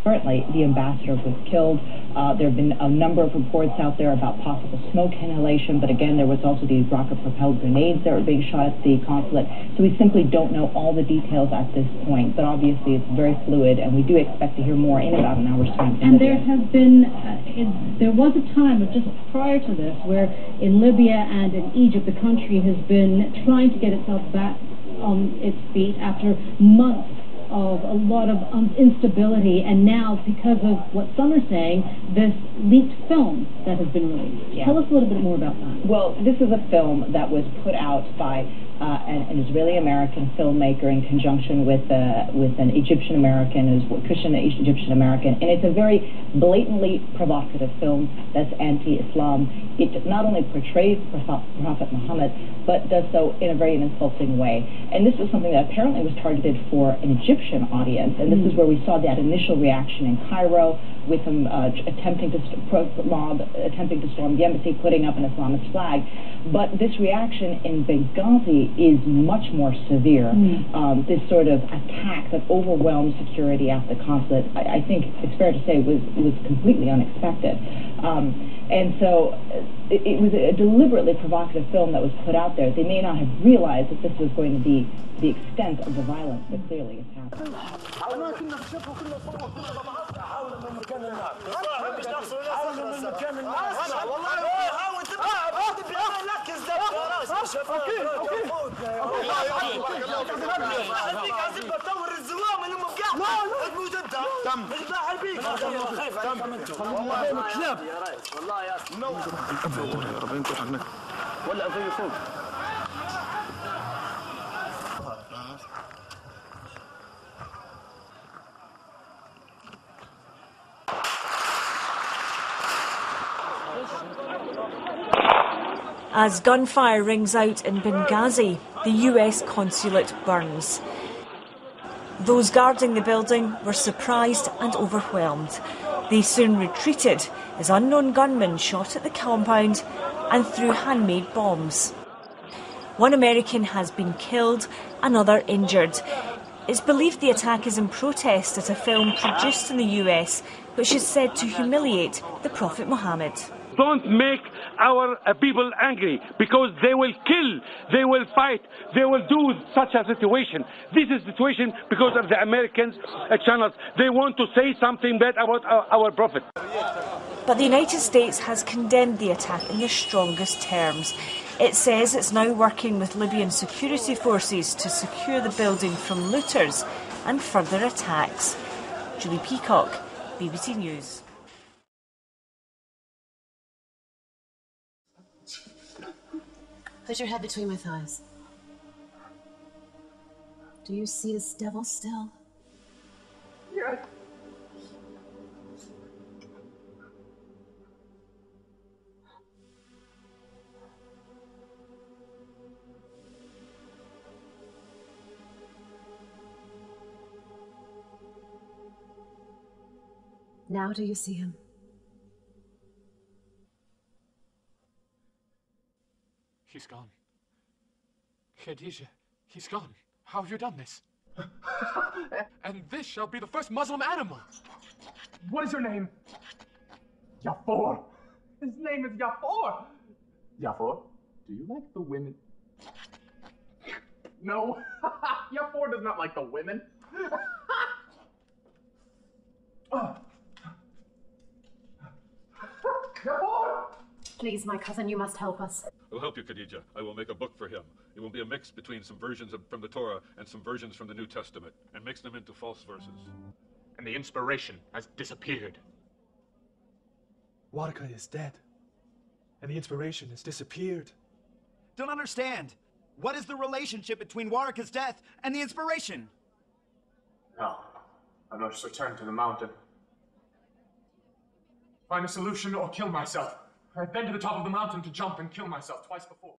currently the ambassador was killed. There have been a number of reports out there about possible smoke inhalation, but again, there was also these rocket-propelled grenades that were being shot at the consulate. So we simply don't know all the details at this point, but obviously it's very fluid, and we do expect to hear more in about an hour's time. And there has been, there was a time, just prior to this, where in Libya and in Egypt, the country has been trying to get itself back on its feet after months of a lot of instability, and now, because of what some are saying, this leaked film that has been released. Yeah. Tell us a little bit more about that. Well, this is a film that was put out by an Israeli-American filmmaker in conjunction with an Egyptian-American, Christian Egyptian-American, and it's a very blatantly provocative film that's anti-Islam. It not only portrays Prophet Muhammad, but does so in a very insulting way. And this was something that apparently was targeted for an Egyptian audience, and this is where we saw that initial reaction in Cairo, with them attempting to storm the embassy, putting up an Islamist flag. But this reaction in Benghazi is much more severe. This sort of attack that overwhelmed security at the consulate, I think it's fair to say, was completely unexpected. And so it was a deliberately provocative film that was put out there. They may not have realized that this was going to be the extent of the violence that clearly is happening. As gunfire rings out in Benghazi, the US consulate burns. Those guarding the building were surprised and overwhelmed. They soon retreated as unknown gunmen shot at the compound and threw handmade bombs. One American has been killed, another injured. It's believed the attack is in protest at a film produced in the US, which is said to humiliate the Prophet Muhammad. Don't make our people angry, because they will kill, they will fight, they will do such a situation. This is a situation because of the Americans channels. They want to say something bad about our Prophet. But the United States has condemned the attack in the strongest terms. It says it's now working with Libyan security forces to secure the building from looters and further attacks. Julie Peacock, BBC News. Put your head between my thighs. Do you see this devil still? Yes. Now do you see him? He's gone. Khadija, he's gone. How have you done this? And this shall be the first Muslim animal. What is your name? Yafor. His name is Yafor. Yafor, do you like the women? No. Yafor does not like the women. Yafor! Please, my cousin, you must help us. I will help you, Khadija. I will make a book for him. It will be a mix between some versions from the Torah and some versions from the New Testament, and mix them into false verses. And the inspiration has disappeared. Waraka is dead, and the inspiration has disappeared. Don't understand. What is the relationship between Waraka's death and the inspiration? No, I must return to the mountain. Find a solution or kill myself. I've been to the top of the mountain to jump and kill myself twice before.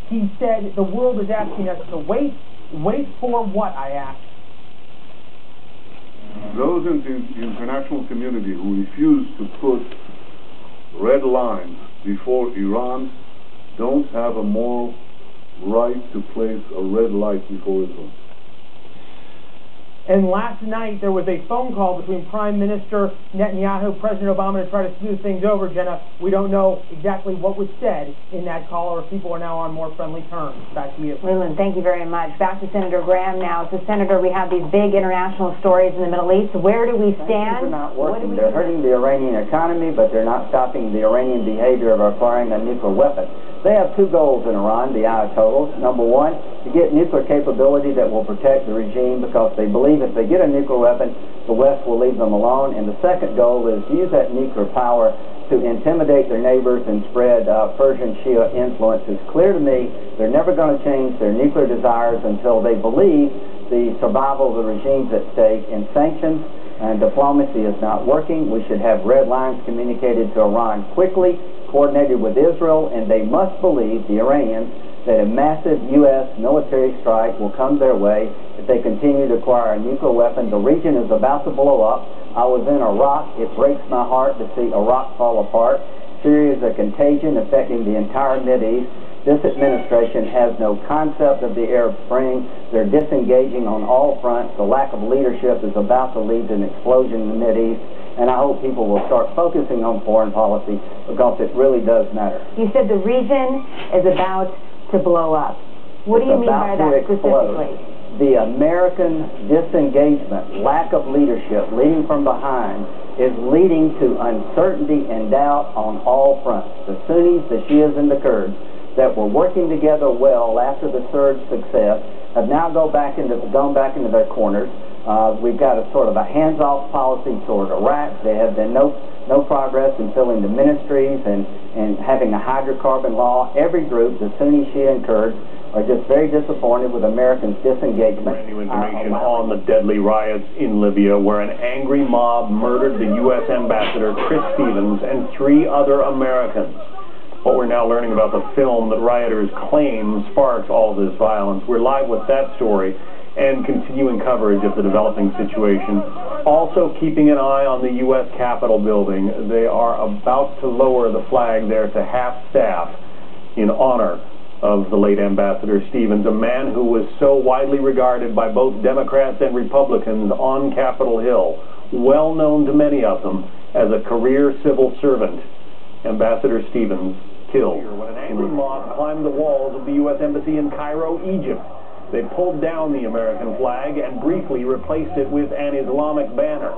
He said, the world is asking us to wait. Wait for what, I asked. Those in the international community who refuse to put red lines before Iran don't have a moral right to place a red light before Israel. And last night, there was a phone call between Prime Minister Netanyahu, President Obama, to try to smooth things over. Jenna, we don't know exactly what was said in that call, or if people are now on more friendly terms. Back to you. Leland, thank you very much. Back to Senator Graham now. So, Senator, we have these big international stories in the Middle East. Where do we stand? Sanctions are not working. They're hurting the Iranian economy, but they're not stopping the Iranian behavior of acquiring a nuclear weapon. They have two goals in Iran, the Ayatollahs. Number one, to get nuclear capability that will protect the regime, because they believe if they get a nuclear weapon, the West will leave them alone. And the second goal is to use that nuclear power to intimidate their neighbors and spread Persian Shia influence. It's clear to me they're never going to change their nuclear desires until they believe the survival of the regime's at stake. And sanctions and diplomacy is not working. We should have red lines communicated to Iran quickly, coordinated with Israel, and they must believe, the Iranians, that a massive U.S. military strike will come their way if they continue to acquire a nuclear weapon. The region is about to blow up. I was in Iraq. It breaks my heart to see Iraq fall apart. Syria is a contagion affecting the entire Mideast. This administration has no concept of the Arab Spring. They're disengaging on all fronts. The lack of leadership is about to lead to an explosion in the Mideast. And I hope people will start focusing on foreign policy, because it really does matter. You said the region is about to blow up. What do you mean by that specifically? The American disengagement, lack of leadership, leading from behind, is leading to uncertainty and doubt on all fronts. The Sunnis, the Shias, and the Kurds that were working together well after the surge success have now gone back into their corners. We've got a sort of a hands-off policy toward Iraq. There have been no progress in filling the ministries and having a hydrocarbon law. Every group, the Sunni, Shia, and Kurds, are just very disappointed with Americans' disengagement. Brand new information on the deadly riots in Libya, where an angry mob murdered the U.S. ambassador, Chris Stevens, and 3 other Americans. What we're now learning about the film that rioters claim sparks all this violence. We're live with that story and continuing coverage of the developing situation. Also keeping an eye on the U.S. Capitol building. They are about to lower the flag there to half-staff in honor of the late Ambassador Stevens, a man who was so widely regarded by both Democrats and Republicans on Capitol Hill, well known to many of them as a career civil servant. Ambassador Stevens killed when an angry mob climbed the walls of the U.S. Embassy in Cairo, Egypt. They pulled down the American flag and briefly replaced it with an Islamic banner.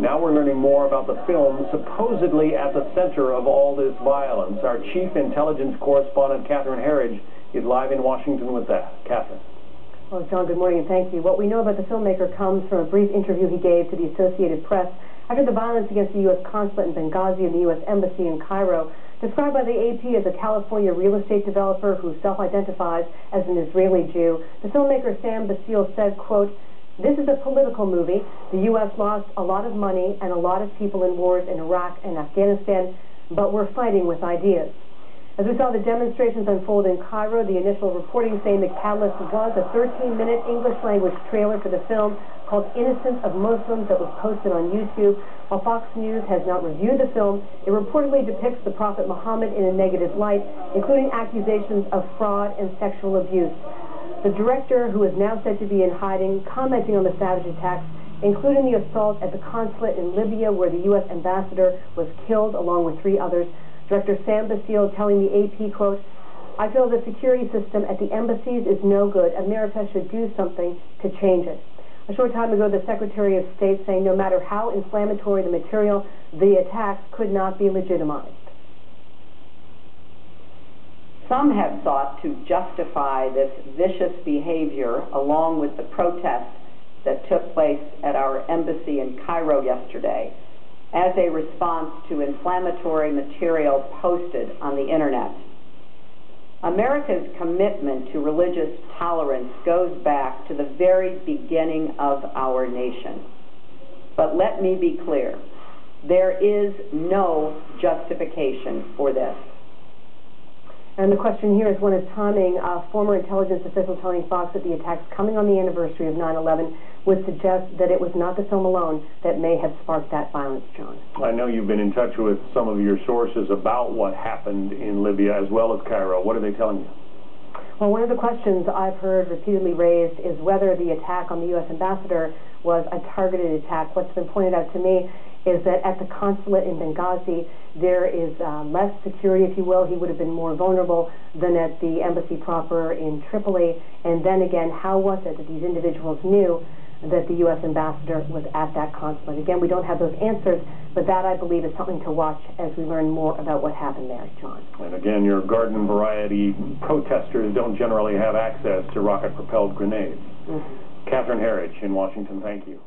Now we're learning more about the film supposedly at the center of all this violence. Our chief intelligence correspondent, Catherine Herridge, is live in Washington with that. Catherine. Well, John, good morning and thank you. What we know about the filmmaker comes from a brief interview he gave to the Associated Press after the violence against the U.S. consulate in Benghazi and the U.S. Embassy in Cairo, described by the AP as a California real estate developer who self-identifies as an Israeli Jew. The filmmaker Sam Bacile said, quote, "This is a political movie. The U.S. lost a lot of money and a lot of people in wars in Iraq and Afghanistan, but we're fighting with ideas." As we saw the demonstrations unfold in Cairo, the initial reporting saying the catalyst was a 13-minute English-language trailer for the film called Innocence of Muslims that was posted on YouTube. While Fox News has not reviewed the film, it reportedly depicts the Prophet Muhammad in a negative light, including accusations of fraud and sexual abuse. The director, who is now said to be in hiding, commenting on the savage attacks, including the assault at the consulate in Libya where the U.S. ambassador was killed along with 3 others. Director Sam Bacile telling the AP, quote, "I feel the security system at the embassies is no good. America should do something to change it." A short time ago, the Secretary of State saying no matter how inflammatory the material, the attacks could not be legitimized. Some have sought to justify this vicious behavior along with the protests that took place at our embassy in Cairo yesterday as a response to inflammatory material posted on the internet. America's commitment to religious tolerance goes back to the very beginning of our nation. But let me be clear, there is no justification for this. And the question here is one of timing. A former intelligence official telling Fox that the attacks coming on the anniversary of 9/11 would suggest that it was not the film alone that may have sparked that violence, John. I know you've been in touch with some of your sources about what happened in Libya as well as Cairo. What are they telling you? Well, one of the questions I've heard repeatedly raised is whether the attack on the U.S. ambassador was a targeted attack. What's been pointed out to me is that at the consulate in Benghazi, there is less security, if you will. He would have been more vulnerable than at the embassy proper in Tripoli. And then again, how was it that these individuals knew that the U.S. ambassador was at that consulate? Again, we don't have those answers, but that, I believe, is something to watch as we learn more about what happened there, John. And again, your garden variety protesters don't generally have access to rocket-propelled grenades. Catherine Herridge in Washington, thank you.